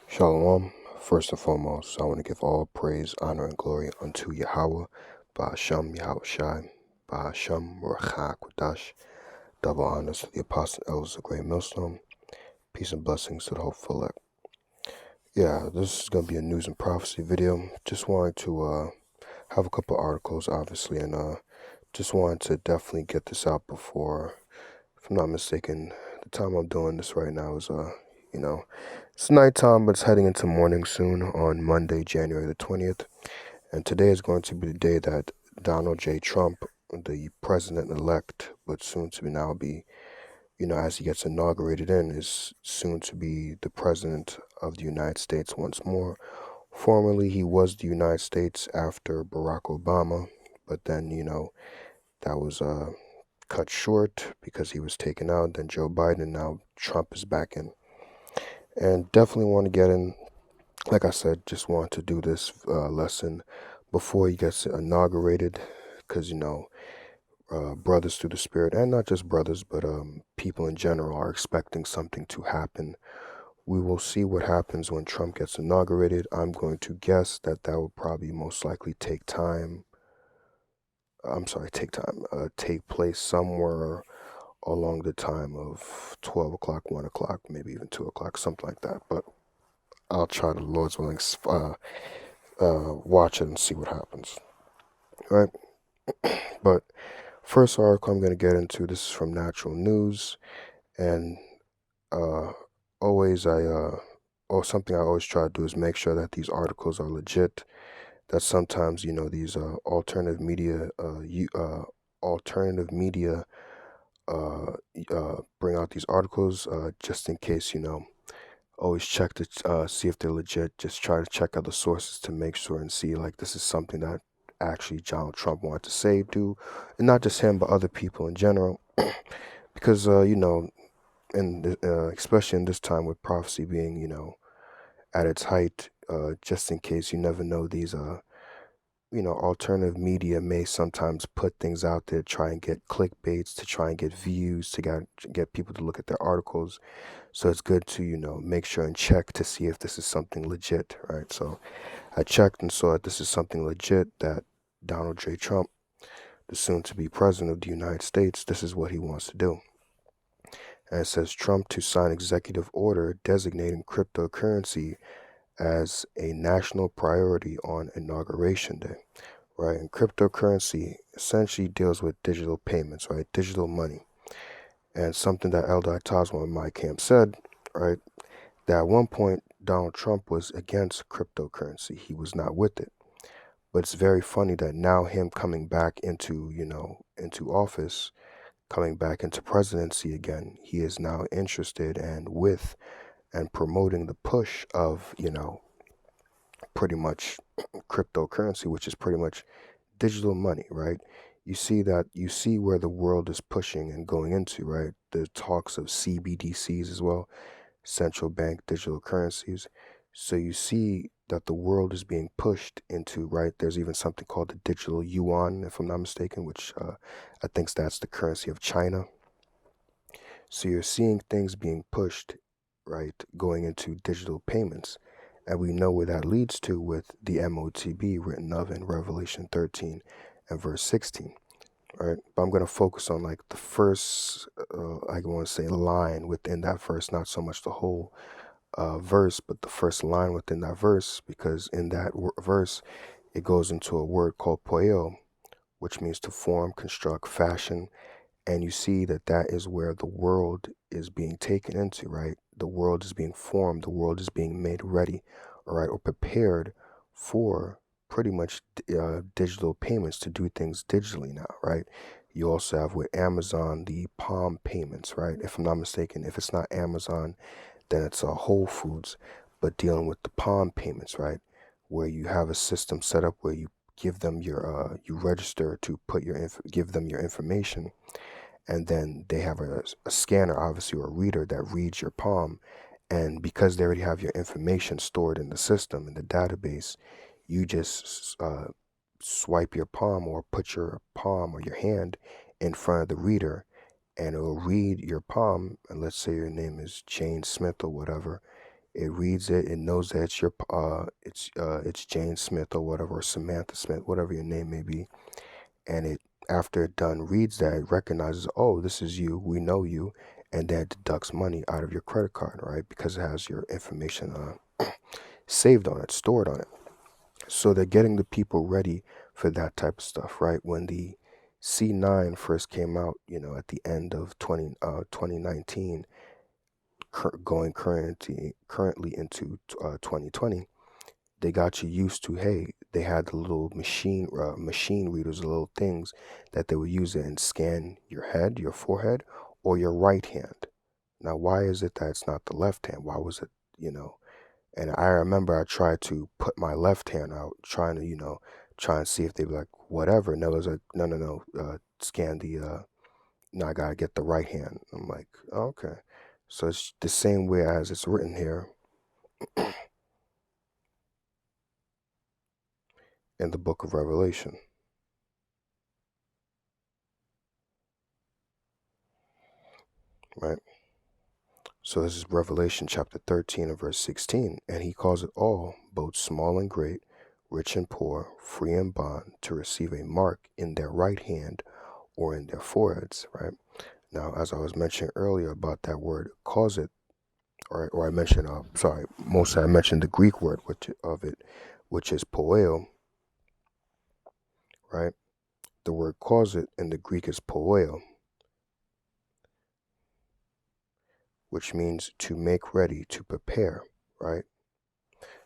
Shalom. First and foremost, I want to give all praise, honor, and glory unto Yahweh, Ba'ashem Yahweh Shai, Ba'ashem Ruach HaKodesh. Double honors to the apostle elders of Great Millstone. Peace and blessings to the hopeful elect. Yeah, this is going to be a news and prophecy video. Just wanted to have a couple articles, obviously, and just wanted to definitely get this out before, if I'm not mistaken, the time I'm doing this right now is, it's nighttime, but it's heading into morning soon on Monday, January the 20th. And today is going to be the day that Donald J. Trump, the president-elect, but soon to be now be, as he gets inaugurated is soon to be the president of the United States once more. Formerly, he was the United States after Barack Obama, but then, that was cut short because he was taken out. Then Joe Biden, now Trump is back in. And definitely want to get in, like I said, just want to do this lesson before he gets inaugurated, because, brothers through the spirit, and not just brothers, but people in general are expecting something to happen. We will see what happens when Trump gets inaugurated. I'm going to guess that will probably most likely take place somewhere along the time of 12 o'clock, 1 o'clock, maybe even 2 o'clock, something like that. But I'll try to, Lord's willing, watch it and see what happens. Right? But first article I'm going to get into, this is from Natural News, and something I always try to do is make sure that these articles are legit. That sometimes, these alternative media bring out these articles just in case, always check to see if they're legit. Just try to check other sources to make sure and see, like, this is something that actually Donald Trump wanted to say, do, and not just him, but other people in general. Because, especially in this time with prophecy being, at its height, just in case, you never know, these, alternative media may sometimes put things out there, try and get clickbaits, to try and get views, to get people to look at their articles. So it's good to, make sure and check to see if this is something legit, right? So I checked and saw that this is something legit, that Donald J. Trump, the soon-to-be president of the United States, this is what he wants to do. And it says, Trump to sign executive order designating cryptocurrency as a national priority on Inauguration Day, right? And cryptocurrency essentially deals with digital payments, right? Digital money. And something that Eldai Tasman in my camp said, right, that at one point Donald Trump was against cryptocurrency. He was not with it. But it's very funny that now him coming back into office, coming back into presidency again, he is now interested and with and promoting the push of, pretty much cryptocurrency, which is pretty much digital money, right? You see where the world is pushing and going into, right? The talks of CBDCs as well, central bank digital currencies. So you see that the world is being pushed into, right? There's even something called the digital yuan, if I'm not mistaken, which I think that's the currency of China. So you're seeing things being pushed, right, going into digital payments. And we know where that leads to with the MOTB written of in Revelation 13 and verse 16, right? But I'm going to focus on, like, the first, I want to say, line within that verse, not so much the whole verse, but the first line within that verse, because in that verse, it goes into a word called poeo, which means to form, construct, fashion. And you see that is where the world is being taken into, right? The world is being formed. The world is being made ready, all right, or prepared for pretty much digital payments, to do things digitally now, right? You also have with Amazon the Palm payments, right? If I'm not mistaken, if it's not Amazon, then it's Whole Foods, but dealing with the Palm payments, right? Where you have a system set up where you give them your, you register to give them your information. And then they have a scanner, obviously, or a reader that reads your palm. And because they already have your information stored in the system, in the database, you just swipe your palm or put your palm or your hand in front of the reader, and it will read your palm. And let's say your name is Jane Smith or whatever. It reads it. It knows that it's it's Jane Smith or whatever, or Samantha Smith, whatever your name may be. And it, after it done reads that, it recognizes, oh, this is you. We know you, and then it deducts money out of your credit card, right? Because it has your information saved on it, stored on it. So they're getting the people ready for that type of stuff, right? When the C9 first came out, at the end of 2019, going currently into 2020, they got you used to, hey, they had the little machine readers, the little things that they would use it and scan your head, your forehead, or your right hand. Now, why is it that it's not the left hand? Why was it, and I remember I tried to put my left hand out, trying to, try and see if they'd be like, whatever. And they was like, no, no, no, scan the, no, I gotta get the right hand. I'm like, oh, okay. So it's the same way as it's written here in the book of Revelation, right? So this is Revelation chapter 13 and verse 16. And he calls it all, both small and great, rich and poor, free and bond, to receive a mark in their right hand or in their foreheads, right? Now, as I was mentioning earlier about that word, cause it, or I mentioned, mostly I mentioned the Greek word which is poeo, right? The word cause it in the Greek is poeo, which means to make ready, to prepare, right?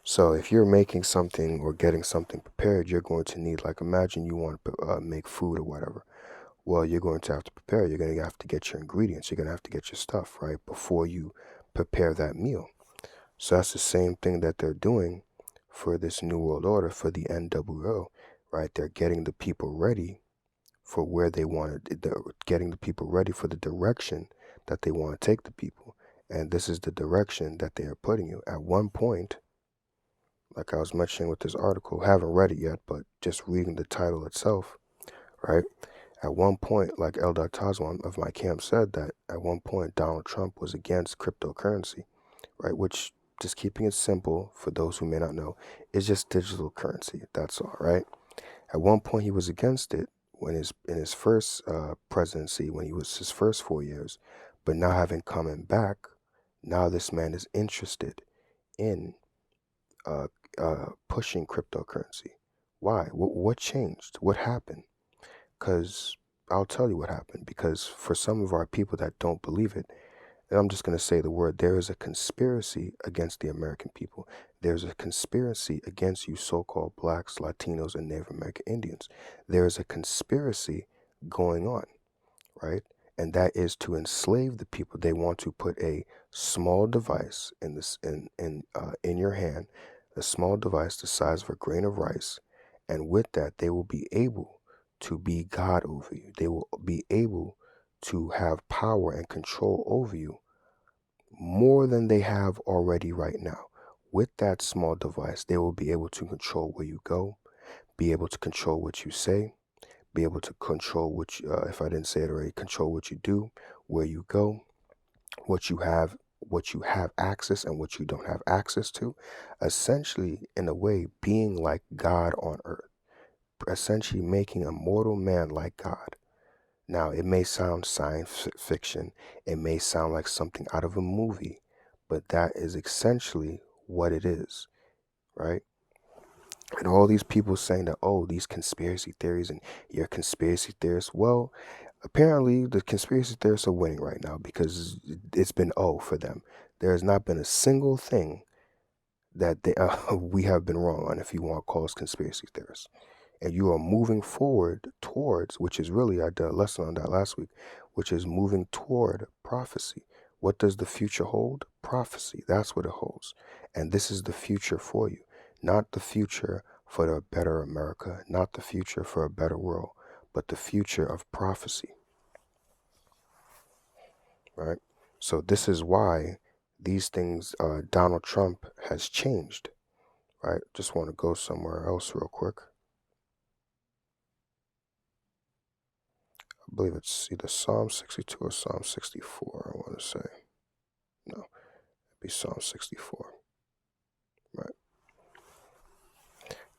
So if you're making something or getting something prepared, you're going to need, like, imagine you want to make food or whatever. Well, you're going to have to prepare. You're going to have to get your ingredients. You're going to have to get your stuff, right, before you prepare that meal. So that's the same thing that they're doing for this New World Order, for the NWO, right? They're getting the people ready for where they want to, they're getting the people ready for the direction that they want to take the people. And this is the direction that they are putting you. At one point, like I was mentioning with this article, haven't read it yet, but just reading the title itself, right? At one point, like Eldar Tazwan of my camp said, that at one point Donald Trump was against cryptocurrency, right? Which, just keeping it simple for those who may not know, is just digital currency. That's all, right? At one point, he was against it when in his first presidency, when he was his first 4 years. But now, having coming back, now this man is interested in uh, pushing cryptocurrency. Why? What changed? What happened? Because I'll tell you what happened. Because for some of our people that don't believe it, and I'm just going to say the word, there is a conspiracy against the American people. There's a conspiracy against you so-called blacks, Latinos, and Native American Indians. There is a conspiracy going on, right? And that is to enslave the people. They want to put a small device in your hand, a small device the size of a grain of rice, and with that they will be able to be God over you. They will be able to have power and control over you more than they have already right now. With that small device, they will be able to control where you go, be able to control what you say, be able to control if I didn't say it already, control what you do, where you go, what you have access and what you don't have access to. Essentially, in a way, being like God on earth, essentially making a mortal man like God. Now, it may sound science fiction, it may sound like something out of a movie, but that is essentially what it is, right? And all these people saying that, oh, these conspiracy theories and you're a conspiracy theorist. Well, apparently the conspiracy theorists are winning right now because it's been for them. There has not been a single thing that we have been wrong on, if you want to call us conspiracy theorists. And you are moving forward towards, which is really, I did a lesson on that last week, which is moving toward prophecy. What does the future hold? Prophecy. That's what it holds. And this is the future for you, not the future for a better America, not the future for a better world, but the future of prophecy, right? So this is why these things, Donald Trump has changed, right? Just want to go somewhere else real quick. I believe it's either Psalm 62 or Psalm 64, I want to say. No, it'd be Psalm 64.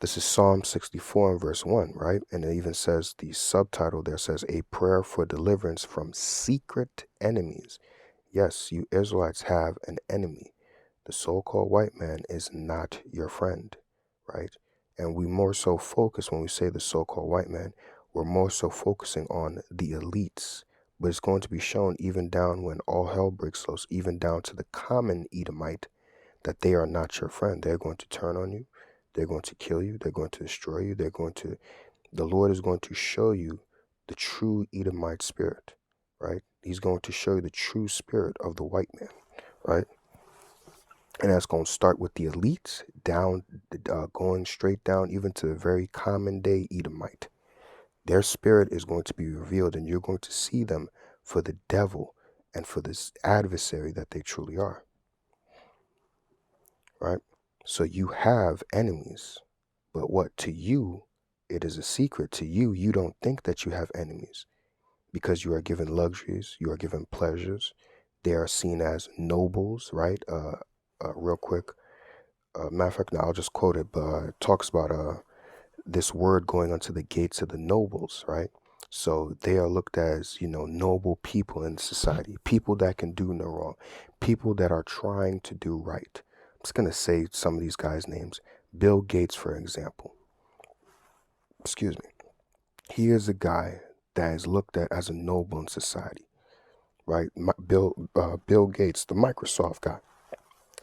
This is Psalm 64 and verse 1, right? And it even says, the subtitle there says, a prayer for deliverance from secret enemies. Yes, you Israelites have an enemy. The so-called white man is not your friend, right? And we more so focus when we say the so-called white man, we're more so focusing on the elites. But it's going to be shown even down when all hell breaks loose, even down to the common Edomite, that they are not your friend. They're going to turn on you. They're going to kill you. They're going to destroy you. The Lord is going to show you the true Edomite spirit, right? He's going to show you the true spirit of the white man, right? And that's going to start with the elites down, going straight down even to the very common day Edomite. Their spirit is going to be revealed, and you're going to see them for the devil and for this adversary that they truly are, right? So you have enemies, but what to you, it is a secret. To you, you don't think that you have enemies because you are given luxuries, you are given pleasures. They are seen as nobles, right? Real quick, matter of fact, now I'll just quote it, but it talks about this word going unto the gates of the nobles, right? So they are looked as, noble people in society, people that can do no wrong, people that are trying to do right. I'm just going to say some of these guys' names. Bill Gates, for example. Excuse me. He is a guy that is looked at as a noble in society, right? Bill Gates, the Microsoft guy,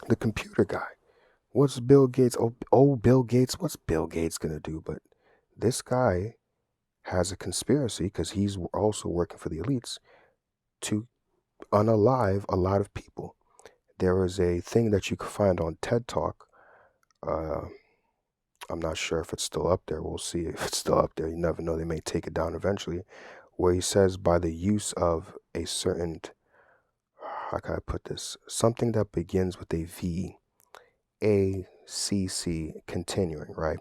the computer guy. What's Bill Gates? Bill Gates. What's Bill Gates gonna do? But this guy has a conspiracy because he's also working for the elites to unalive a lot of people. There is a thing that you can find on TED Talk. Uh, I'm not sure if it's still up there. We'll see if it's still up there. You never know. They may take it down eventually. Where he says by the use of a certain, how can I put this? Something that begins with a V, A, C, C, continuing, right?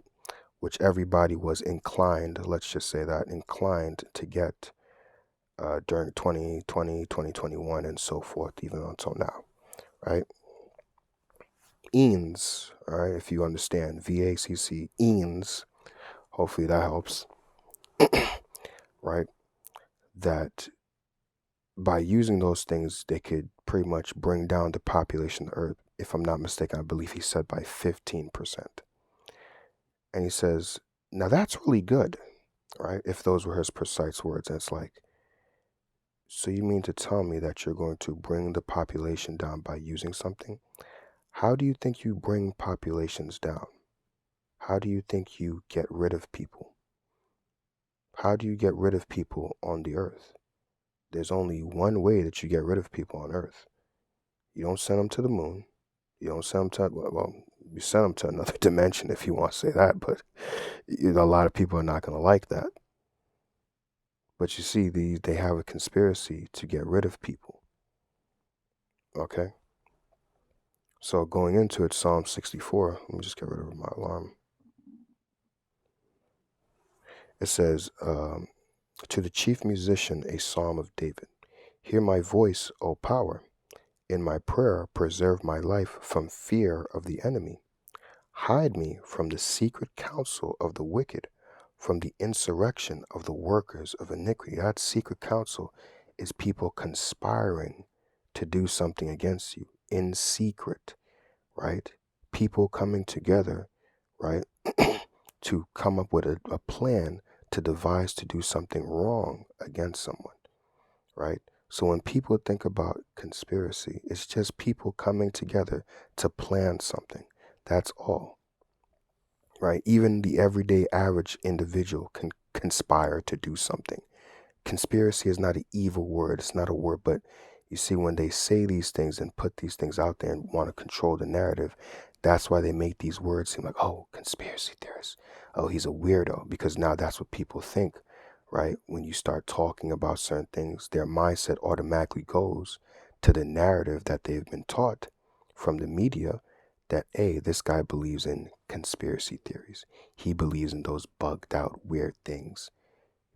Which everybody was inclined, let's just say that, inclined to get during 2020, 2021, and so forth, even until now, right? Eans, all right, if you understand, VACC, Eans, hopefully that helps, right? That by using those things, they could pretty much bring down the population of the earth. If I'm not mistaken, I believe he said by 15%. And he says, now that's really good, right? If those were his precise words. And it's like, so you mean to tell me that you're going to bring the population down by using something? How do you think you bring populations down? How do you think you get rid of people? How do you get rid of people on the earth? There's only one way that you get rid of people on earth. You don't send them to the moon. You don't send them to, well, you send them to another dimension if you want to say that, but a lot of people are not going to like that. But you see, they have a conspiracy to get rid of people. Okay? So going into it, Psalm 64, let me just get rid of my alarm. It says, to the chief musician, a psalm of David. Hear my voice, O power. In my prayer, preserve my life from fear of the enemy. Hide me from the secret counsel of the wicked, from the insurrection of the workers of iniquity. That secret counsel is people conspiring to do something against you in secret, right? People coming together, right, to come up with a plan to devise to do something wrong against someone, right? So when people think about conspiracy, it's just people coming together to plan something. That's all, right? Even the everyday average individual can conspire to do something. Conspiracy is not an evil word. It's not a word, but you see, when they say these things and put these things out there and want to control the narrative, that's why they make these words seem like, oh, conspiracy theorist. Oh, he's a weirdo, because now that's what people think, right? When you start talking about certain things, their mindset automatically goes to the narrative that they've been taught from the media that, hey, this guy believes in conspiracy theories. He believes in those bugged out, weird things.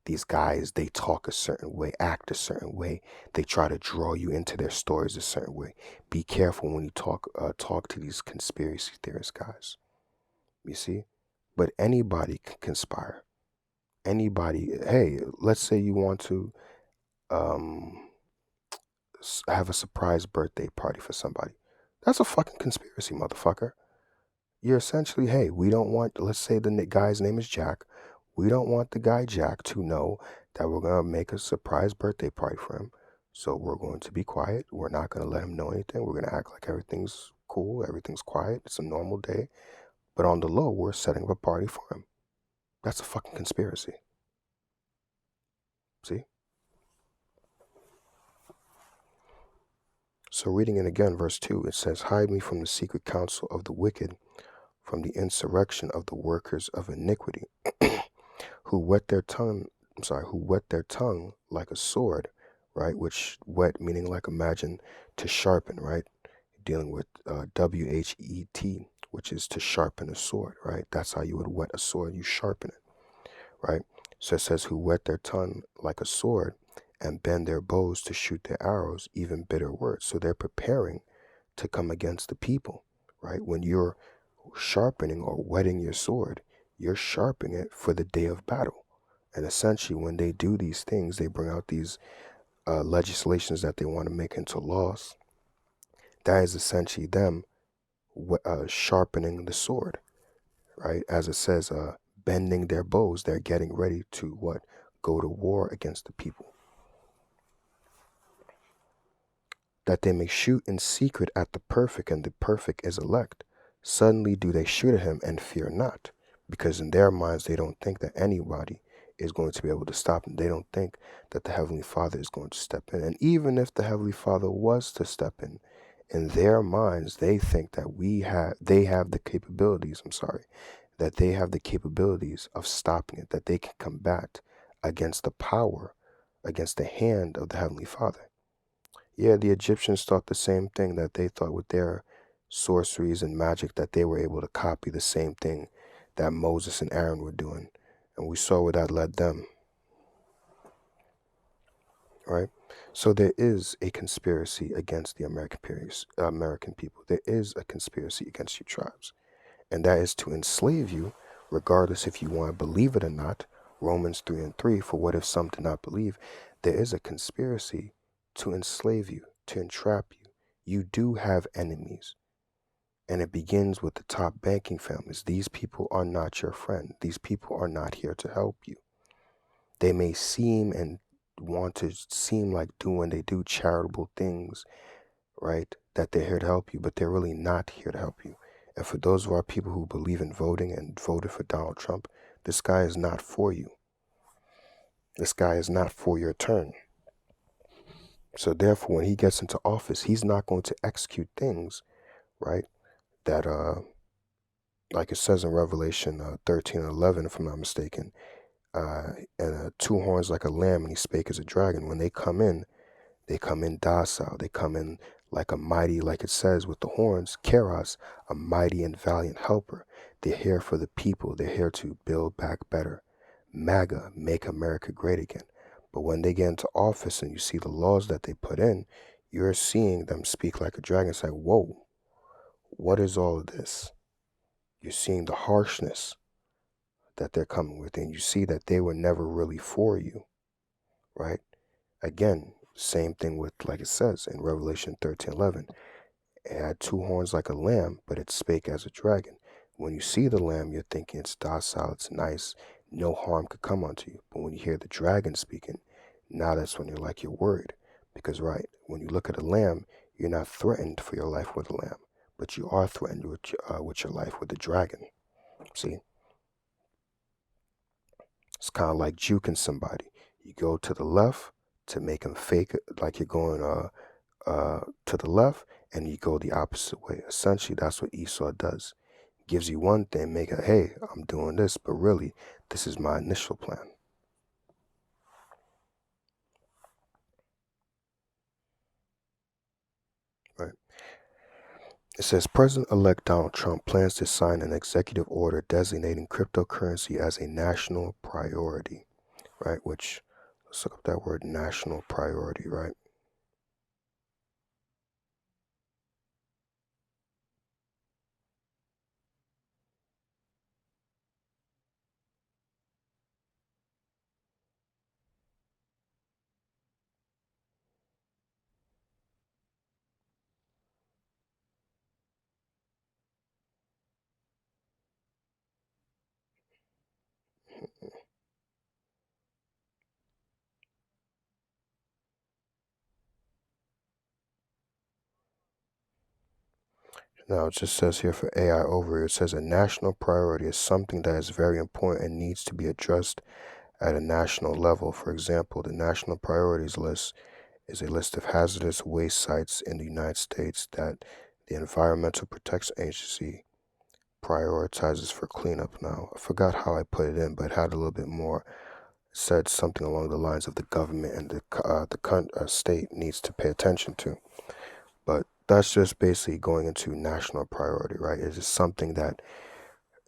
These guys, they talk a certain way, act a certain way. They try to draw you into their stories a certain way. Be careful when you talk to these conspiracy theorist guys. You see? But anybody can conspire. Anybody, hey, let's say you want to um, have a surprise birthday party for somebody. That's a fucking conspiracy, motherfucker. You're essentially, hey, we don't want, let's say the guy's name is Jack. We don't want the guy Jack to know that we're going to make a surprise birthday party for him. So we're going to be quiet. We're not going to let him know anything. We're going to act like everything's cool, everything's quiet. It's a normal day. But on the low, we're setting up a party for him. That's a fucking conspiracy. See? So reading it again, verse 2, it says, hide me from the secret counsel of the wicked, from the insurrection of the workers of iniquity, who whet their tongue like a sword, right? Which whet meaning like imagine to sharpen, right? Dealing with WHET, which is to sharpen a sword, right? That's how you would whet a sword, you sharpen it, right? So it says, who whet their tongue like a sword and bend their bows to shoot their arrows, even bitter words. So they're preparing to come against the people, right? When you're sharpening or whetting your sword, you're sharpening it for the day of battle. And essentially, when they do these things, they bring out these legislations that they want to make into laws. That is essentially them sharpening the sword, right? As it says, bending their bows, they're getting ready to what? Go to war against the people. That they may shoot in secret at the perfect, and the perfect is elect. Suddenly do they shoot at him and fear not, because in their minds they don't think that anybody is going to be able to stop them. They don't think that the Heavenly Father is going to step in. And even if the Heavenly Father was to step in their minds they think that they have the capabilities, that they have the capabilities of stopping it, that they can combat against the power, against the hand of the Heavenly Father. Yeah, the Egyptians thought the same thing, that they thought with their sorceries and magic that they were able to copy the same thing that Moses and Aaron were doing. And we saw where that led them, right? So there is a conspiracy against the American people. There is a conspiracy against you tribes. And that is to enslave you, regardless if you want to believe it or not. Romans 3:3, for what if some do not believe? There is a conspiracy to enslave you, to entrap you. You do have enemies. And it begins with the top banking families. These people are not your friend. These people are not here to help you. They may seem and want to seem like when they do charitable things, right, that they're here to help you, but they're really not here to help you. And for those of our people who believe in voting and voted for Donald Trump, this guy is not for you. This guy is not for your turn. So therefore, when he gets into office, he's not going to execute things, right, that, like it says in Revelation 13:11, if I'm not mistaken, and two horns like a lamb, and he spake as a dragon. When they come in docile. They come in like a mighty, like it says with the horns, Keros, a mighty and valiant helper. They're here for the people. They're here to build back better. MAGA, make America great again. But when they get into office and you see the laws that they put in, you're seeing them speak like a dragon. It's like, whoa, what is all of this? You're seeing the harshness that they're coming with, and you see that they were never really for you, right? Again, same thing with, like it says in Revelation 13:11, it had two horns like a lamb, but it spake as a dragon. When you see the lamb, you're thinking it's docile, it's nice, no harm could come unto you. But when you hear the dragon speaking, now that's when you're worried. Because, right, when you look at a lamb, you're not threatened for your life with a lamb, but you are threatened with your life with the dragon. See? It's kind of like juking somebody. You go to the left to make them fake it, like you're going to the left, and you go the opposite way. Essentially, that's what Esau does. Gives you one thing, make it, hey, I'm doing this, but really, this is my initial plan. Right? It says President-elect Donald Trump plans to sign an executive order designating cryptocurrency as a national priority. Right? Which, let's look up that word, national priority. Right? Now, it just says here for AI overview, it says a national priority is something that is very important and needs to be addressed at a national level. For example, the National Priorities List is a list of hazardous waste sites in the United States that the Environmental Protection Agency prioritizes for cleanup. Now, I forgot how I put it in, but it had a little bit more. It said something along the lines of the government and the state needs to pay attention to. But that's just basically going into national priority, right? It is something that,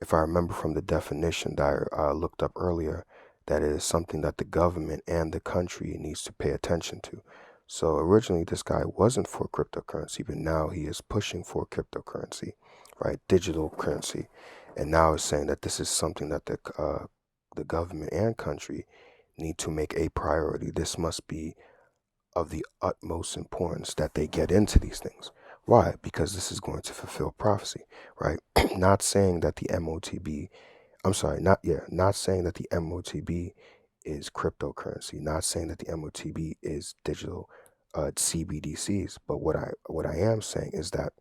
if I remember from the definition that I looked up earlier, that it is something that the government and the country needs to pay attention to. So originally, this guy wasn't for cryptocurrency, but now he is pushing for cryptocurrency, right? Digital currency, and now is saying that this is something that the government and country need to make a priority. This must be of the utmost importance that they get into these things. Why? Because this is going to fulfill prophecy, right? Not saying that the MOTB, I'm sorry, not saying that the MOTB is cryptocurrency, not saying that the MOTB is digital CBDCs, but what I am saying is that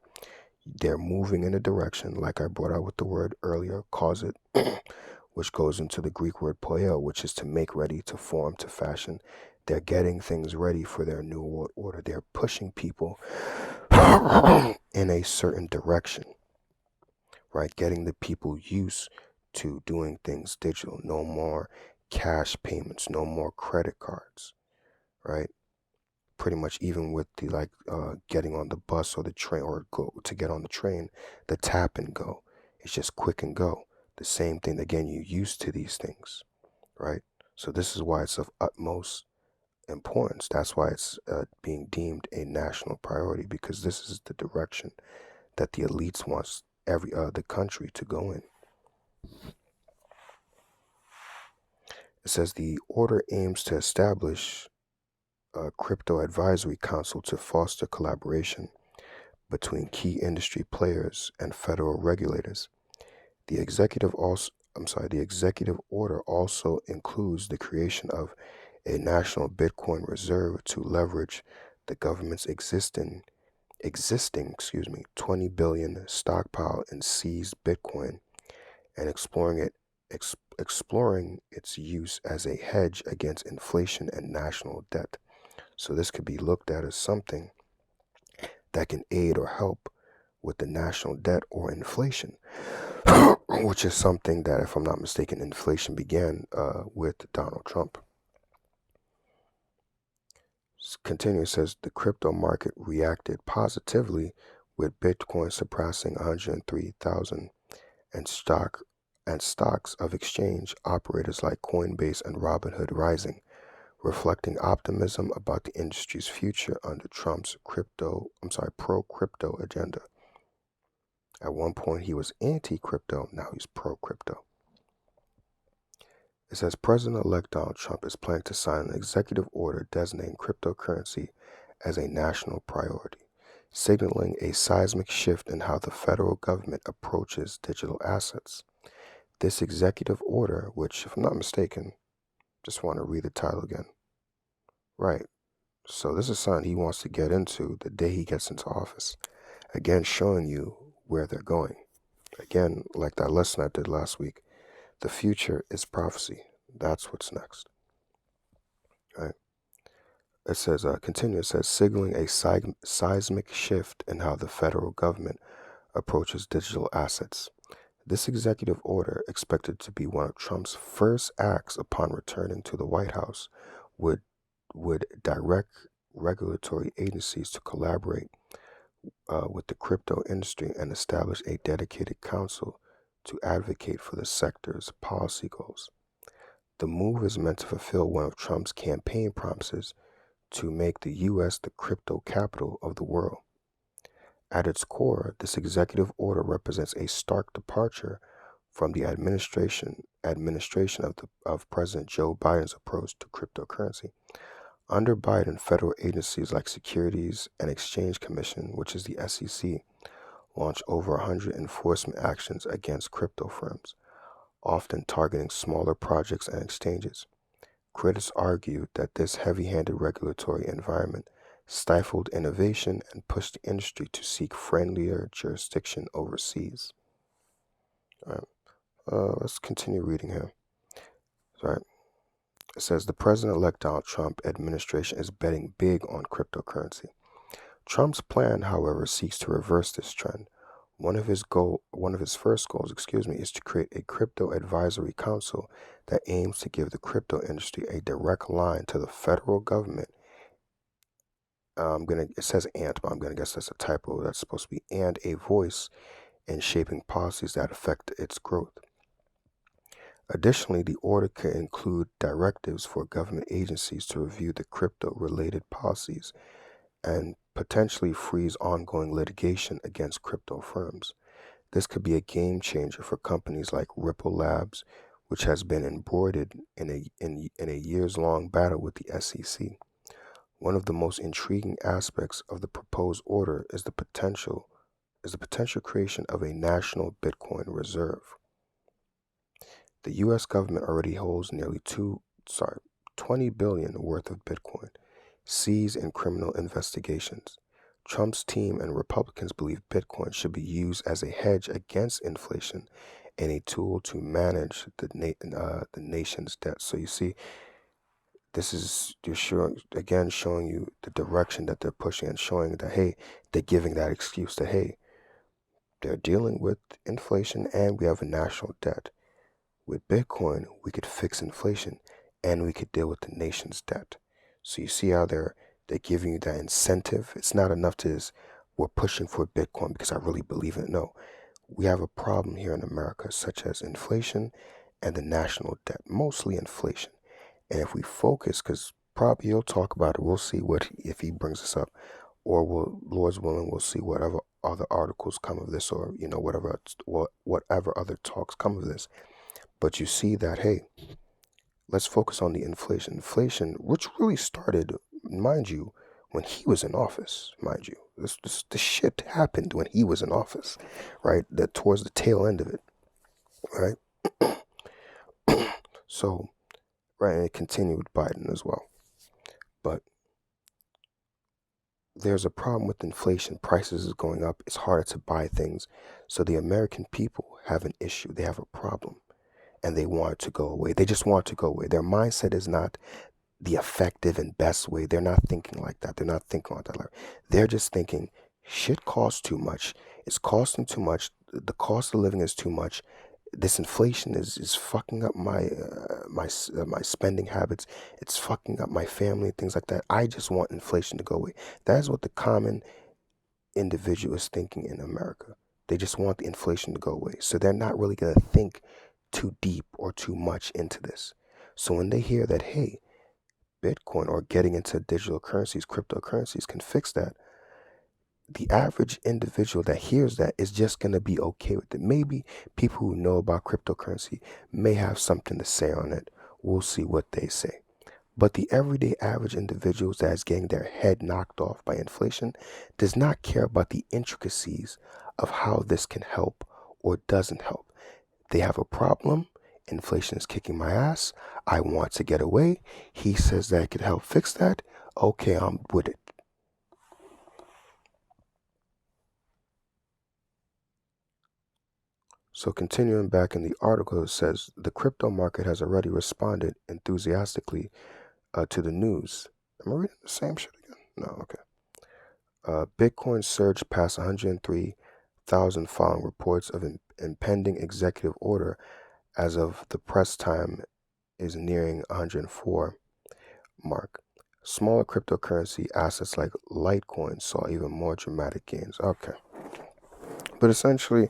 they're moving in a direction, like I brought out with the word earlier, cause it, which goes into the Greek word poieo, which is to make ready, to form, to fashion. They're getting things ready for their new world order. They're pushing people in a certain direction, right? Getting the people used to doing things digital. No more cash payments, no more credit cards, right? Pretty much even with the getting on the bus or the train or go to get on the train, the tap and go. It's just quick and go. The same thing again, you used to these things, right? So this is why it's of utmost importance. That's why it's being deemed a national priority, because this is the direction that the elites wants every the country to go in. It says the order aims to establish a crypto advisory council to foster collaboration between key industry players and federal regulators. The the executive order also includes the creation of a national Bitcoin reserve to leverage the government's existing 20 billion stockpile in seized Bitcoin and exploring its use as a hedge against inflation and national debt. So this could be looked at as something that can aid or help with the national debt or inflation, which is something that, if I'm not mistaken, inflation began with Donald Trump. Continues, says the crypto market reacted positively with Bitcoin surpassing 103,000 and stocks of exchange operators like Coinbase and Robinhood rising, reflecting optimism about the industry's future under Trump's pro-crypto agenda. At one point he was anti-crypto, now he's pro-crypto. It says President-elect Donald Trump is planning to sign an executive order designating cryptocurrency as a national priority, signaling a seismic shift in how the federal government approaches digital assets. This executive order, which, if I'm not mistaken, just want to read the title again. Right. So this is something he wants to get into the day he gets into office. Again, showing you where they're going. Again, like that lesson I did last week, the future is prophecy. That's what's next. Right. It says, continue, it says, signaling a seismic shift in how the federal government approaches digital assets. This executive order, expected to be one of Trump's first acts upon returning to the White House, would direct regulatory agencies to collaborate with the crypto industry and establish a dedicated council to advocate for the sector's policy goals. The move is meant to fulfill one of Trump's campaign promises to make the U.S. the crypto capital of the world. At its core, this executive order represents a stark departure from the administration of President Joe Biden's approach to cryptocurrency. Under Biden, federal agencies like Securities and Exchange Commission, which is the SEC, launched over 100 enforcement actions against crypto firms, often targeting smaller projects and exchanges. Critics argued that this heavy-handed regulatory environment stifled innovation, and pushed the industry to seek friendlier jurisdiction overseas. All right, let's continue reading here. All right. It says the president-elect Donald Trump administration is betting big on cryptocurrency. Trump's plan, however, seeks to reverse this trend. One of his first goals, is to create a crypto advisory council that aims to give the crypto industry a direct line to the federal government. It says "and," but I'm gonna guess that's a typo. That's supposed to be "and a voice in shaping policies that affect its growth." Additionally, the order could include directives for government agencies to review the crypto-related policies and potentially freeze ongoing litigation against crypto firms. This could be a game changer for companies like Ripple Labs, which has been embroidered in a years-long battle with the SEC. One of the most intriguing aspects of the proposed order is the potential creation of a national Bitcoin reserve. The U.S. government already holds nearly 20 billion worth of Bitcoin, seized in criminal investigations. Trump's team and Republicans believe Bitcoin should be used as a hedge against inflation and a tool to manage the nation's debt. So you see, this is showing you the direction that they're pushing and showing that, hey, they're giving that excuse that, hey, they're dealing with inflation and we have a national debt. With Bitcoin, we could fix inflation and we could deal with the nation's debt. So you see how they're giving you that incentive. It's not enough to just, we're pushing for Bitcoin because I really believe in it. No, we have a problem here in America, such as inflation and the national debt, mostly inflation. And if we focus, because probably he'll talk about it, we'll see what if he brings this up, or Lord's willing, we'll see whatever other articles come of this, or whatever other talks come of this. But you see that, hey, let's focus on the inflation. Inflation, which really started, mind you, when he was in office, mind you. This shit happened when he was in office, right? That towards the tail end of it, right? So, right, and it continued with Biden as well. But there's a problem with inflation. Prices is going up. It's harder to buy things. So the American people have an issue. They have a problem. And they want it to go away. They just want it to go away. Their mindset is not the effective and best way. They're not thinking like that. They're not thinking like that. They're just thinking shit costs too much. It's costing too much. The cost of living is too much. This inflation is fucking up my spending habits. It's fucking up my family and things like that. I just want inflation to go away. That is what the common individual is thinking in America. They just want the inflation to go away. So they're not really going to think too deep or too much into this. So when they hear that, hey, Bitcoin or getting into digital currencies, cryptocurrencies can fix that, the average individual that hears that is just going to be okay with it. Maybe people who know about cryptocurrency may have something to say on it. We'll see what they say. But the everyday average individuals that is getting their head knocked off by inflation does not care about the intricacies of how this can help or doesn't help. They have a problem. Inflation is kicking my ass. I want to get away. He says that it could help fix that. Okay, I'm with it. So continuing back in the article, it says the crypto market has already responded enthusiastically to the news. Am I reading the same shit again? No, okay. Bitcoin surged past 103,000 following reports of impending executive order as of the press time is nearing 104 mark. Smaller cryptocurrency assets like Litecoin saw even more dramatic gains. Okay. But essentially,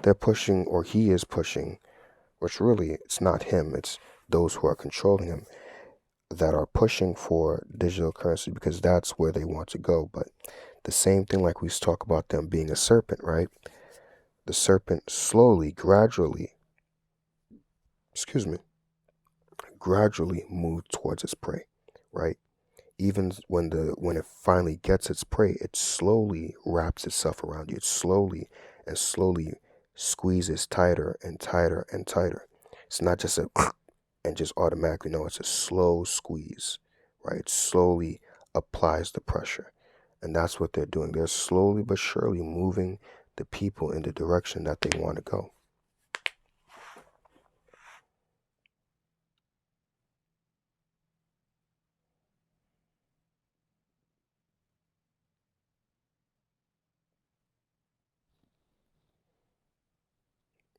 they're pushing, or he is pushing, which really, it's not him, it's those who are controlling him that are pushing for digital currency because that's where they want to go. But the same thing, like we talk about them being a serpent, right? The serpent slowly, gradually moved towards its prey, right? Even when it finally gets its prey, it slowly wraps itself around you. It slowly squeezes tighter and tighter and tighter. It's not just a and just automatically. No, it's a slow squeeze, right? Slowly applies the pressure. And that's what they're doing. They're slowly but surely moving the people in the direction that they want to go.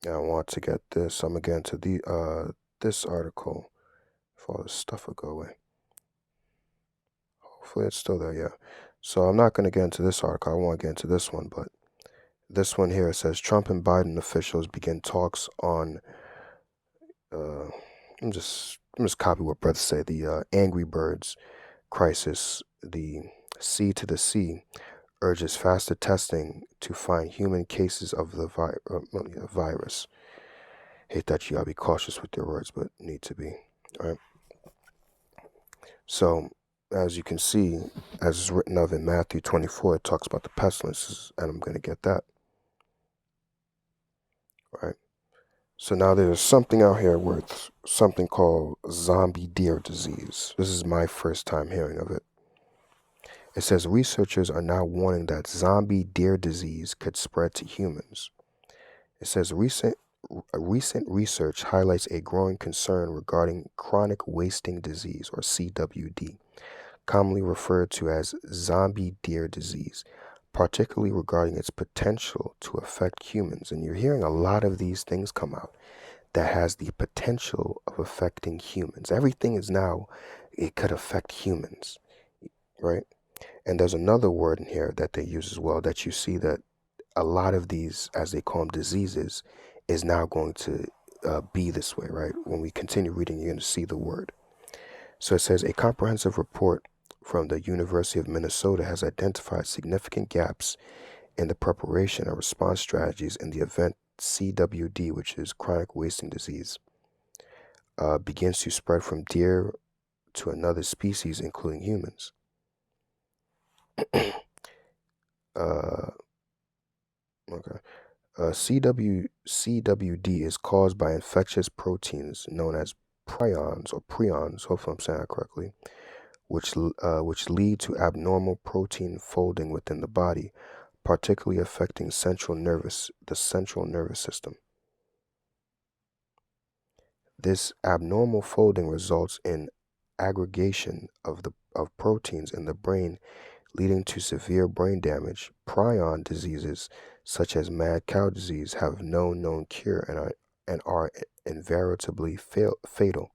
Now I want to get this. I'm gonna get into the this article if all this stuff will go away. Hopefully it's still there, yeah. So I'm not gonna get into this article. I want to get into this one, but this one here says Trump and Biden officials begin talks on uh I'm just copy what brother say, the Angry Birds crisis, the C to the C urges faster testing to find human cases of the virus. Hate that you gotta be cautious with your words, but need to be. All right. So, as you can see, as is written of in Matthew 24, it talks about the pestilences, and I'm going to get that. All right. So now there's something out here with something called zombie deer disease. This is my first time hearing of it. It says researchers are now warning that zombie deer disease could spread to humans. It says recent research highlights a growing concern regarding chronic wasting disease, or CWD, commonly referred to as zombie deer disease, particularly regarding its potential to affect humans. And you're hearing a lot of these things come out that has the potential of affecting humans. Everything is now, it could affect humans, right? And there's another word in here that they use as well that you see that a lot of these, as they call them, diseases, is now going to be this way, right? When we continue reading, you're going to see the word. So it says a comprehensive report from the University of Minnesota has identified significant gaps in the preparation and response strategies in the event CWD, which is chronic wasting disease, begins to spread from deer to another species, including humans. uh, okay. CWD is caused by infectious proteins known as prions, hopefully I'm saying that correctly, which lead to abnormal protein folding within the body, particularly affecting the central nervous system. This abnormal folding results in aggregation of proteins in the brain, leading to severe brain damage. Prion diseases, such as mad cow disease, have no known cure and are invariably fatal.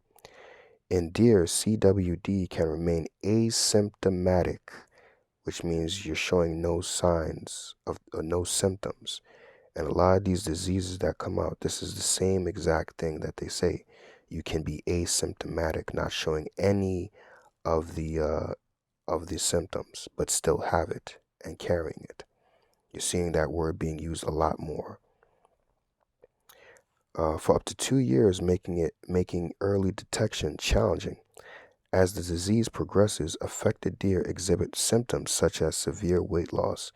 In deer, CWD can remain asymptomatic, which means you're showing no signs of no symptoms. And a lot of these diseases that come out, this is the same exact thing that they say. You can be asymptomatic, not showing any of the symptoms, but still have it and carrying it. You're seeing that word being used a lot more. For up to 2 years, making early detection challenging. As the disease progresses, affected deer exhibit symptoms such as severe weight loss,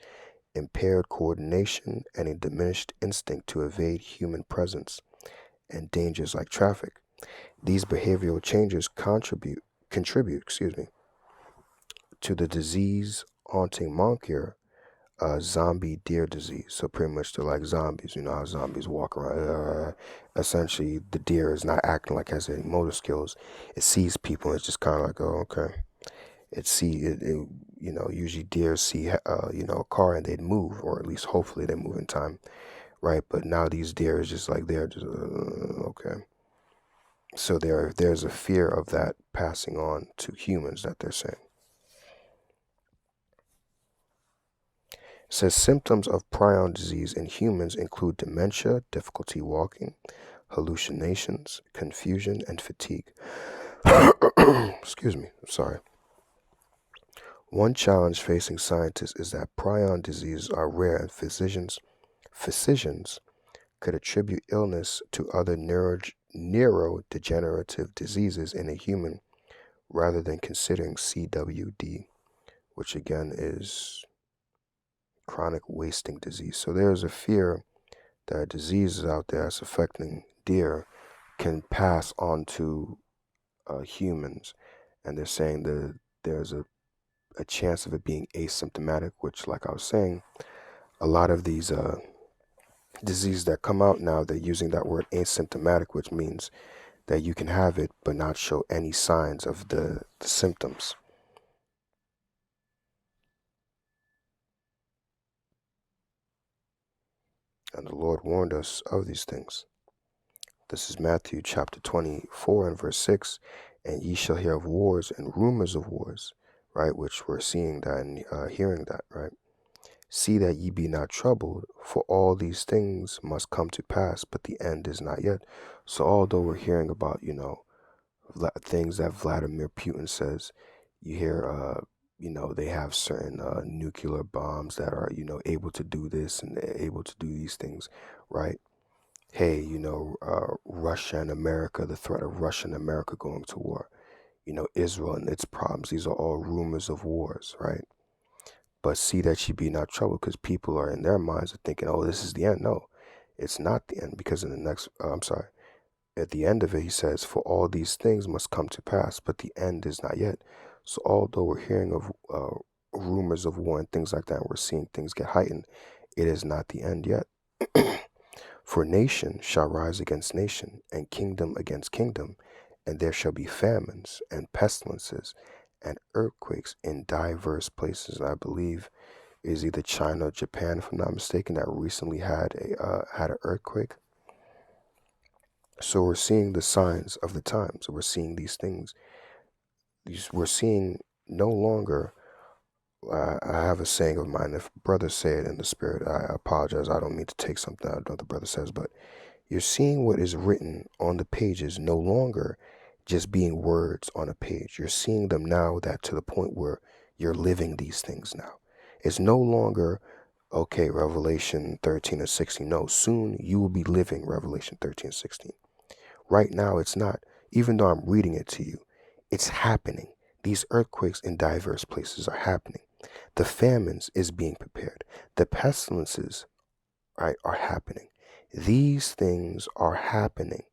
impaired coordination, and a diminished instinct to evade human presence and dangers like traffic. These behavioral changes contribute, to the disease haunting moniker, zombie deer disease. So pretty much they're like zombies. You know how zombies walk around. Essentially, the deer is not acting like it has any motor skills. It sees people and it's just kind of like, oh, okay. Usually deer see, a car and they'd move, or at least hopefully they move in time, right? But now these deer is just like, they're just, okay. So there's a fear of that passing on to humans that they're saying. It says symptoms of prion disease in humans include dementia, difficulty walking, hallucinations, confusion, and fatigue. Excuse me, I'm sorry. One challenge facing scientists is that prion diseases are rare and physicians could attribute illness to other neurodegenerative diseases in a human rather than considering CWD, which again is chronic wasting disease. So there's a fear that diseases out there that's affecting deer can pass on to humans, and they're saying that there's a chance of it being asymptomatic, which, like I was saying, a lot of these diseases that come out now, they're using that word asymptomatic, which means that you can have it but not show any signs of the symptoms. And the Lord warned us of these things. This is Matthew chapter 24 and verse 6. And ye shall hear of wars and rumors of wars, right? Which we're seeing that and hearing that, right? See that ye be not troubled, for all these things must come to pass, but the end is not yet. So although we're hearing about, things that Vladimir Putin says, you hear, they have certain nuclear bombs that are, able to do this and they're able to do these things, right? Hey, Russia and America, the threat of Russia and America going to war, Israel and its problems. These are all rumors of wars, right? But see that ye be not troubled, because people are in their minds are thinking, oh, this is the end. No, it's not the end, because in the next, at the end of it, he says, for all these things must come to pass, but the end is not yet. So although we're hearing of rumors of war and things like that, we're seeing things get heightened, it is not the end yet. For nation shall rise against nation, and kingdom against kingdom, and there shall be famines and pestilences and earthquakes in diverse places. And I believe it is either China or Japan, if I'm not mistaken, that recently had an earthquake. So we're seeing the signs of the times. We're seeing these things. We're seeing no longer. I have a saying of mine. If brothers say it in the spirit, I apologize. I don't mean to take something out of what the brother says, but you're seeing what is written on the pages no longer just being words on a page. You're seeing them now that to the point where you're living these things now. It's no longer, okay, Revelation 13 and 16. No, soon you will be living Revelation 13 and 16. Right now, it's not. Even though I'm reading it to you, it's happening. These earthquakes in diverse places are happening. The famines is being prepared. The pestilences, right, are happening. These things are happening.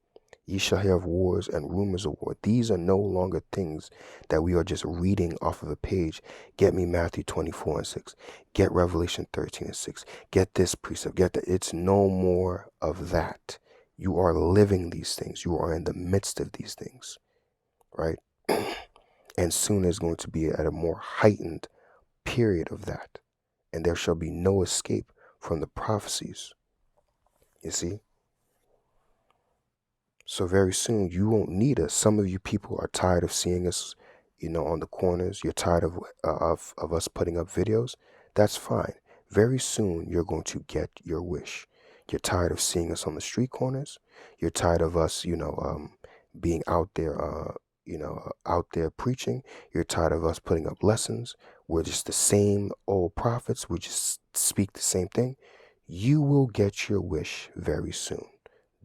Ye shall hear of wars and rumors of war. These are no longer things that we are just reading off of a page. Get me Matthew 24 and 6. Get Revelation 13 and 6. Get this precept. Get that. It's no more of that. You are living these things. You are in the midst of these things, right? And soon is going to be at a more heightened period of that. And there shall be no escape from the prophecies. You see? So very soon you won't need us. Some of you people are tired of seeing us, on the corners. You're tired of us putting up videos. That's fine. Very soon you're going to get your wish. You're tired of seeing us on the street corners. You're tired of us, being out there, out there preaching. You're tired of us putting up lessons. We're just the same old prophets. We just speak the same thing. You will get your wish very soon.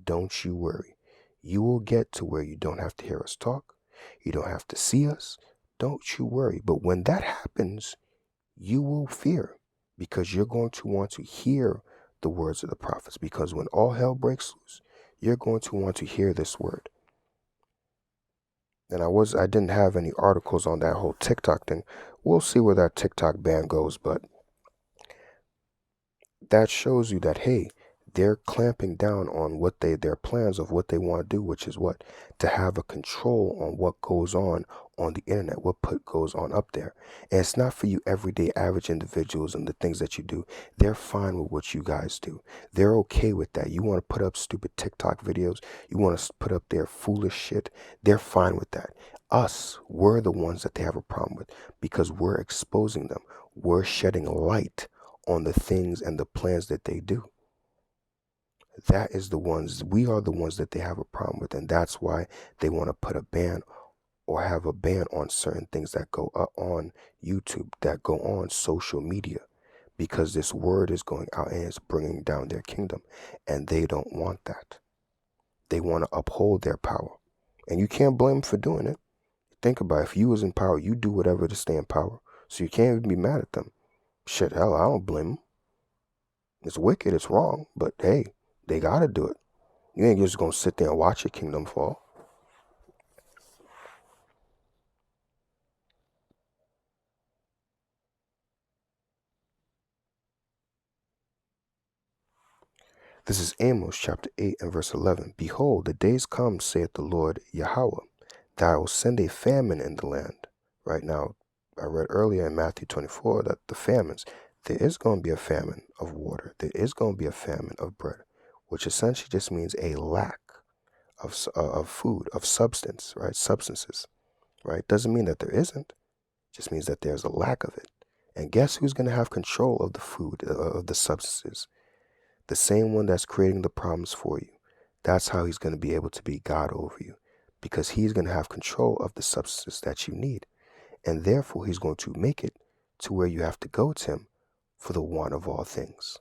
Don't you worry. You will get to where you don't have to hear us talk. You don't have to see us. Don't you worry. But when that happens, you will fear, because you're going to want to hear the words of the prophets. Because when all hell breaks loose, you're going to want to hear this word. And I didn't have any articles on that whole TikTok thing. We'll see where that TikTok ban goes, but that shows you that, hey, they're clamping down on their plans of what they want to do, which is what? To have a control on what goes on the internet, what goes on up there. And it's not for you everyday average individuals and the things that you do. They're fine with what you guys do. They're okay with that. You want to put up stupid TikTok videos, you want to put up their foolish shit, they're fine with that. Us, we're the ones that they have a problem with, because we're exposing them. We're shedding light on the things and the plans that they do. We are the ones that they have a problem with, and that's why they want to put a ban or have a ban on certain things that go up on YouTube, that go on social media, because this word is going out and it's bringing down their kingdom, and they don't want that. They want to uphold their power, and you can't blame them for doing it. Think about it. If you was in power, you do whatever to stay in power, so you can't even be mad at them. Shit, hell, I don't blame them. It's wicked, it's wrong, but hey, they gotta do it. You ain't just gonna sit there and watch your kingdom fall. This is Amos chapter 8 and verse 11. Behold, the days come, saith the Lord Yahweh, that I will send a famine in the land. Right now, I read earlier in Matthew 24 that the famines, there is going to be a famine of water. There is going to be a famine of bread, which essentially just means a lack of food, of substance, right? Substances, right? Doesn't mean that there isn't. Just means that there's a lack of it. And guess who's going to have control of the food, of the substances? The same one that's creating the problems for you. That's how he's going to be able to be God over you, because he's going to have control of the substances that you need. And therefore, he's going to make it to where you have to go to him for the want of all things.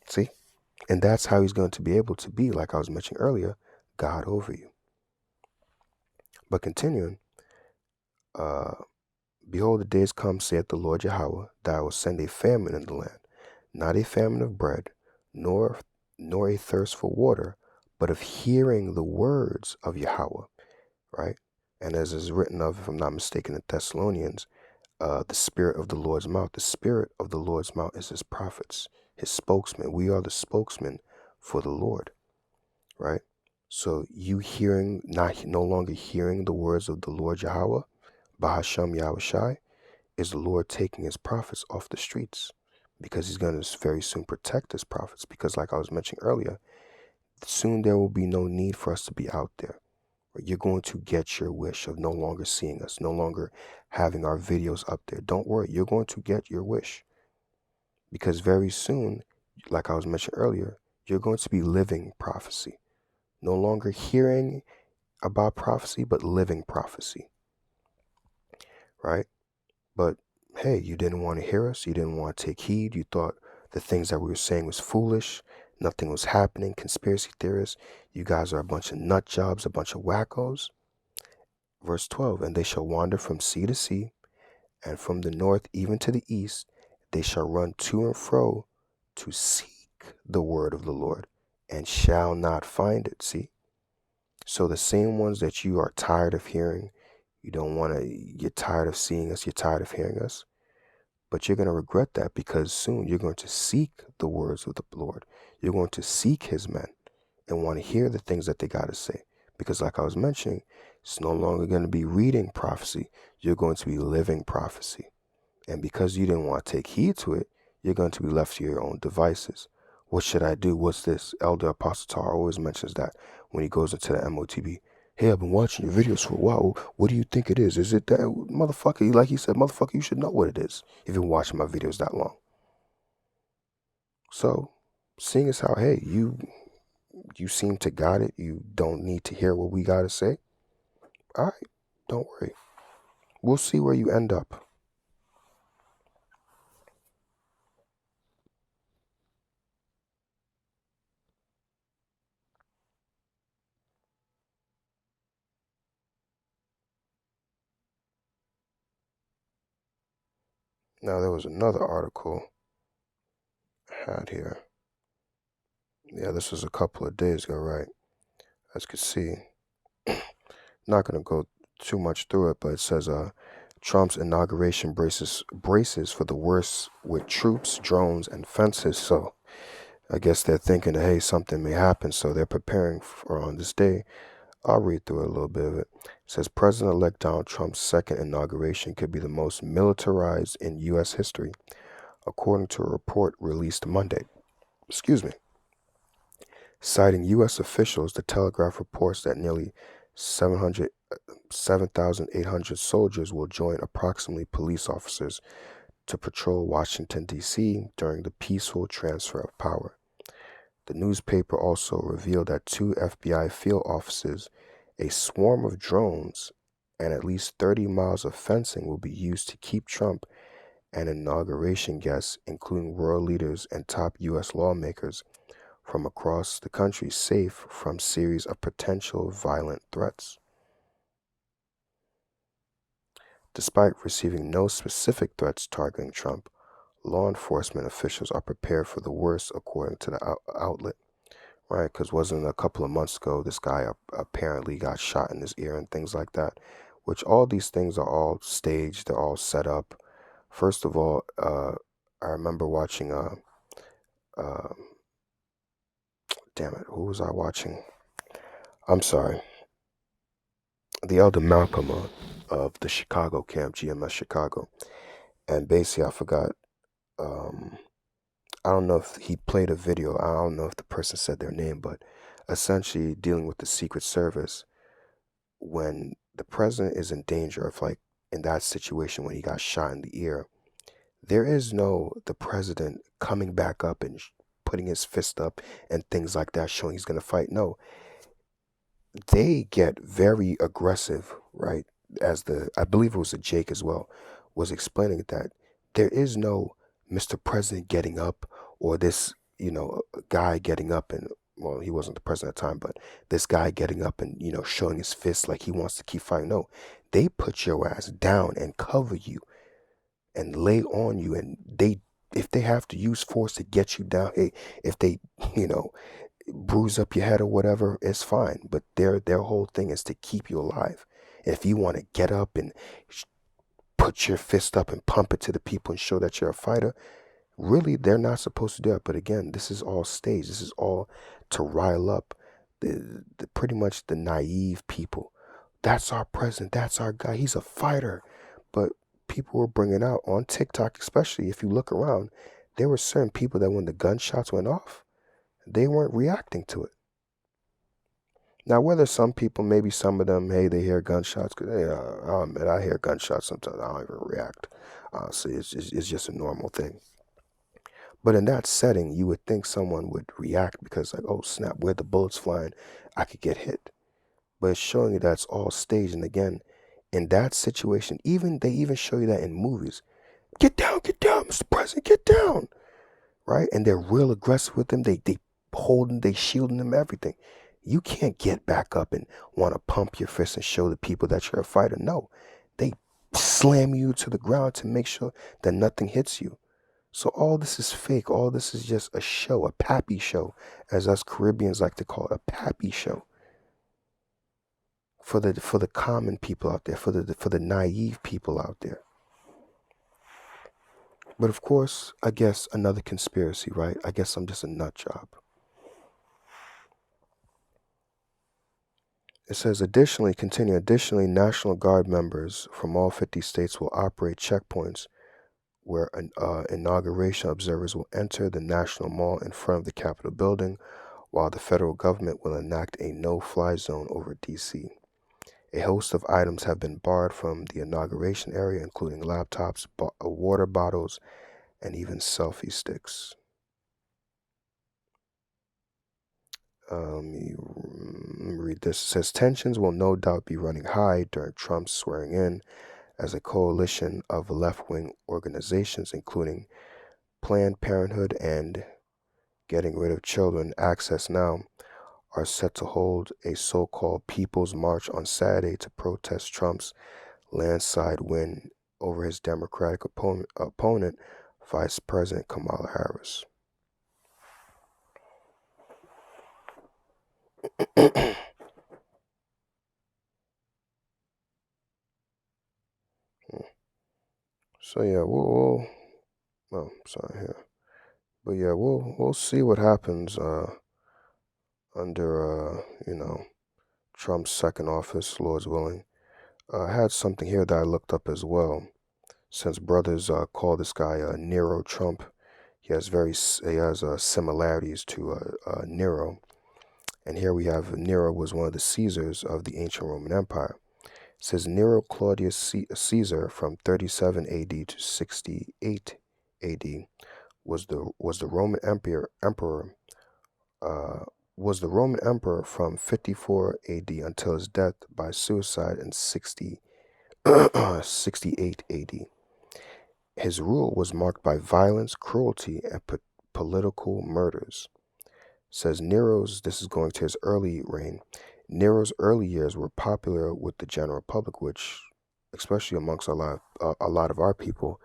See? And that's how he's going to be able to be, like I was mentioning earlier, God over you. But continuing, behold, the days come, saith the Lord Yahweh, that I will send a famine in the land, not a famine of bread, nor a thirst for water, but of hearing the words of Yahweh, right? And as is written of, if I'm not mistaken, in Thessalonians, the spirit of the Lord's mouth. The spirit of the Lord's mouth is his prophets, his spokesman. We are the spokesman for the Lord, right? So you hearing, no longer hearing the words of the Lord Yahweh, Bahasham Yahushai, is the Lord taking his prophets off the streets, because he's going to very soon protect his prophets. Because like I was mentioning earlier, soon there will be no need for us to be out there. You're going to get your wish of no longer seeing us, no longer having our videos up there. Don't worry, you're going to get your wish. Because very soon, like I was mentioning earlier, you're going to be living prophecy. No longer hearing about prophecy, but living prophecy. Right? But hey, you didn't want to hear us. You didn't want to take heed. You thought the things that we were saying was foolish. Nothing was happening. Conspiracy theorists. You guys are a bunch of nut jobs, a bunch of wackos. Verse 12, and they shall wander from sea to sea, and from the north even to the east. They shall run to and fro to seek the word of the Lord, and shall not find it. See? So the same ones that you are tired of hearing, you don't want to, you're tired of seeing us, you're tired of hearing us. But you're going to regret that, because soon you're going to seek the words of the Lord. You're going to seek his men and want to hear the things that they got to say. Because like I was mentioning, it's no longer going to be reading prophecy. You're going to be living prophecy. And because you didn't want to take heed to it, you're going to be left to your own devices. What should I do? What's this? Elder Apostle Tar always mentions that when he goes into the MOTB. Hey, I've been watching your videos for a while. What do you think it is? Is it that? Motherfucker, like he said, motherfucker, you should know what it is if you've been watching my videos that long. So, seeing as how, hey, you seem to got it. You don't need to hear what we got to say. All right, don't worry. We'll see where you end up. Now, there was another article I had here. Yeah, this was a couple of days ago, right? As you can see, not going to go too much through it, but it says Trump's inauguration braces for the worst with troops, drones, and fences. So I guess they're thinking that, hey, something may happen, so they're preparing for on this day. I'll read through a little bit of it. It says President-elect Donald Trump's second inauguration could be the most militarized in U.S. history, according to a report released Monday. Excuse me. Citing U.S. officials, the Telegraph reports that nearly 7,800 soldiers will join approximately police officers to patrol Washington, D.C. during the peaceful transfer of power. The newspaper also revealed that 2 FBI field offices, a swarm of drones, and at least 30 miles of fencing will be used to keep Trump and inauguration guests, including world leaders and top U.S. lawmakers, from across the country safe from series of potential violent threats. Despite receiving no specific threats targeting Trump, law enforcement officials are prepared for the worst, according to the outlet. Right, because wasn't a couple of months ago this guy apparently got shot in his ear and things like that, which all these things are all staged, they're all set up. First of all, I remember watching damn it, who was I watching? I'm sorry, the elder Malcolm of the Chicago camp, GMS Chicago, and basically I forgot. Um, I don't know if he played a video. I don't know if the person said their name, but essentially dealing with the Secret Service when the president is in danger of, like, in that situation when he got shot in the ear. There is no the president coming back up and putting his fist up and things like that, showing he's going to fight. No, they get very aggressive, right? As I believe it was a Jake as well, was explaining that there is no Mr. President getting up, or this, guy getting up and, well, he wasn't the president at the time, but this guy getting up and, showing his fist like he wants to keep fighting. No, they put your ass down and cover you and lay on you, and if they have to use force to get you down, hey, if they, you know, bruise up your head or whatever, it's fine. But their whole thing is to keep you alive. And if you want to get up and put your fist up and pump it to the people and show that you're a fighter, really, they're not supposed to do it. But again, this is all staged. This is all to rile up the pretty much the naive people. That's our president. That's our guy. He's a fighter. But people were bringing out on TikTok, especially if you look around, there were certain people that when the gunshots went off, they weren't reacting to it. Now, whether some people, maybe some of them, hey, they hear gunshots, because hey, I hear gunshots sometimes, I don't even react. So it's just a normal thing. But in that setting, you would think someone would react because, like, oh snap, where the bullets flying, I could get hit. But it's showing you that's all staged. And again, in that situation, they even show you that in movies. Get down, Mr. President, get down, right? And they're real aggressive with them. They holding, they shielding them, everything. You can't get back up and want to pump your fist and show the people that you're a fighter. No, they slam you to the ground to make sure that nothing hits you. So all this is fake. All this is just a show, a pappy show, as us Caribbeans like to call it, a pappy show. For the common people out there, for the naive people out there. But of course, I guess another conspiracy, right? I guess I'm just a nut job. It says, additionally, National Guard members from all 50 states will operate checkpoints where inauguration observers will enter the National Mall in front of the Capitol building, while the federal government will enact a no-fly zone over D.C. A host of items have been barred from the inauguration area, including laptops, water bottles, and even selfie sticks. Let me read this. It says, tensions will no doubt be running high during Trump's swearing in, as a coalition of left-wing organizations, including Planned Parenthood and Getting Rid of Children Access Now, are set to hold a so-called People's March on Saturday to protest Trump's landslide win over his Democratic opponent, Vice President Kamala Harris. So yeah, sorry here, but yeah, we'll see what happens under Trump's second office, Lord's willing. I had something here that I looked up as well. Since brothers call this guy Nero Trump, he has similarities to Nero. And here we have Nero was one of the Caesars of the ancient Roman Empire. It says Nero Claudius Caesar from 37 AD to 68 AD was the Roman emperor was the Roman emperor from 54 AD until his death by suicide in 68 AD. His rule was marked by violence, cruelty, and political murders. Says this is going to his early reign. Nero's early years were popular with the general public, which, especially amongst a lot of our people,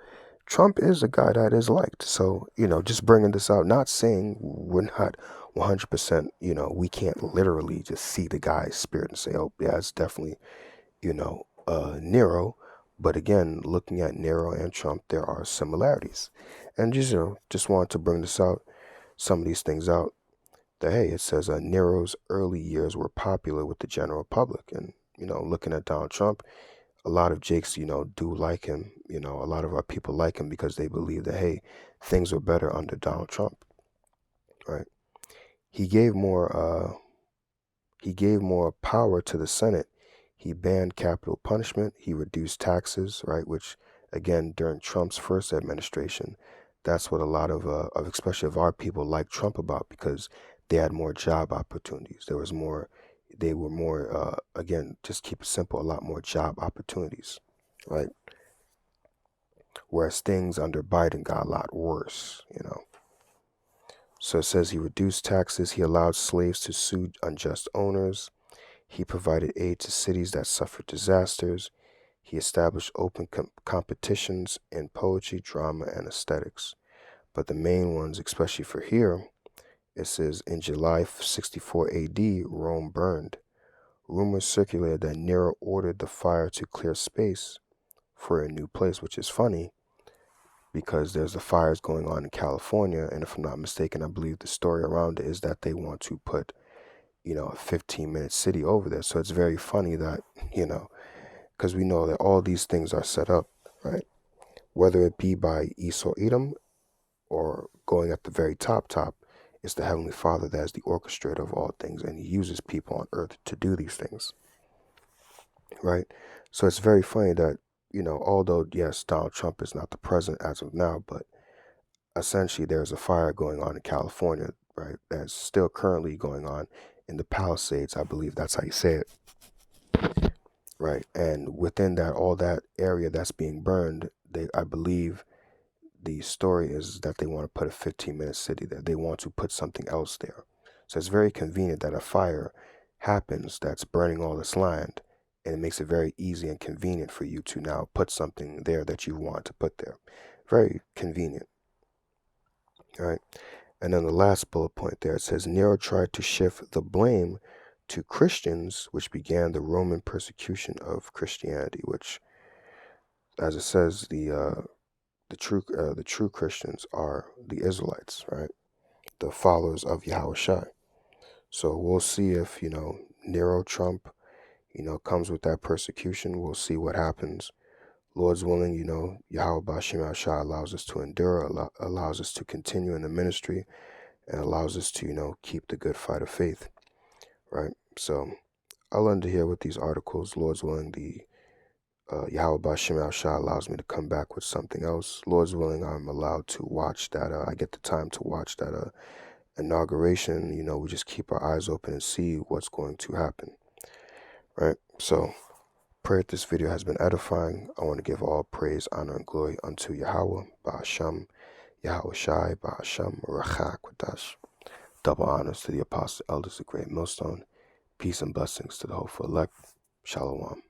Trump is a guy that is liked. So, just bringing this out, not saying we're not 100%, we can't literally just see the guy's spirit and say, oh, yeah, it's definitely, Nero. But again, looking at Nero and Trump, there are similarities. And just wanted to bring some of these things out. that, hey, it says Nero's early years were popular with the general public. And, looking at Donald Trump, a lot of Jakes, do like him. A lot of our people like him because they believe that, hey, things were better under Donald Trump, right? He gave more he gave more power to the Senate. He banned capital punishment. He reduced taxes, right? Which, again, during Trump's first administration, that's what a lot of especially of our people like Trump about, because they had more job opportunities. They were more, again, just keep it simple, a lot more job opportunities, right? Whereas things under Biden got a lot worse. So it says he reduced taxes. He allowed slaves to sue unjust owners. He provided aid to cities that suffered disasters. He established open competitions in poetry, drama, and aesthetics. But the main ones, especially for here, it says in July 64 AD, Rome burned. Rumors circulated that Nero ordered the fire to clear space for a new place, which is funny because there's the fires going on in California. And if I'm not mistaken, I believe the story around it is that they want to put a 15-minute city over there. So it's very funny that, because we know that all these things are set up, right? Whether it be by Esau Edom or going at the very top, it's the Heavenly Father that is the orchestrator of all things, and He uses people on earth to do these things, right? So it's very funny that, although, yes, Donald Trump is not the president as of now, but essentially there's a fire going on in California, right? That's still currently going on in the Palisades. I believe that's how you say it. Right. And within that, all that area that's being burned, I believe the story is that they want to put a 15-minute city there. They want to put something else there. So it's very convenient that a fire happens that's burning all this land, and it makes it very easy and convenient for you to now put something there that you want to put there. Very convenient. All right. And then the last bullet point there, it says Nero tried to shift the blame to Christians, which began the Roman persecution of Christianity, which, as it says, the true Christians are the Israelites, right? The followers of Yahushua. So we'll see if Nero Trump comes with that persecution. We'll see what happens. Lord's willing, Yahweh Bashim Shah allows us to endure, allows us to continue in the ministry, and allows us to keep the good fight of faith, right? So I'll end here with these articles. Lord's willing, the Yahweh Bashim Shah allows me to come back with something else. Lord's willing, I'm allowed to watch that. I get the time to watch that inauguration. We just keep our eyes open and see what's going to happen, right? So pray that this video has been edifying. I want to give all praise, honor, and glory unto Yahweh, Ba'asham, Yahweh Shai, Ba'asham, Rachak, Quadash. Double honors to the apostle elders of Great Millstone. Peace and blessings to the hopeful elect. Shalom.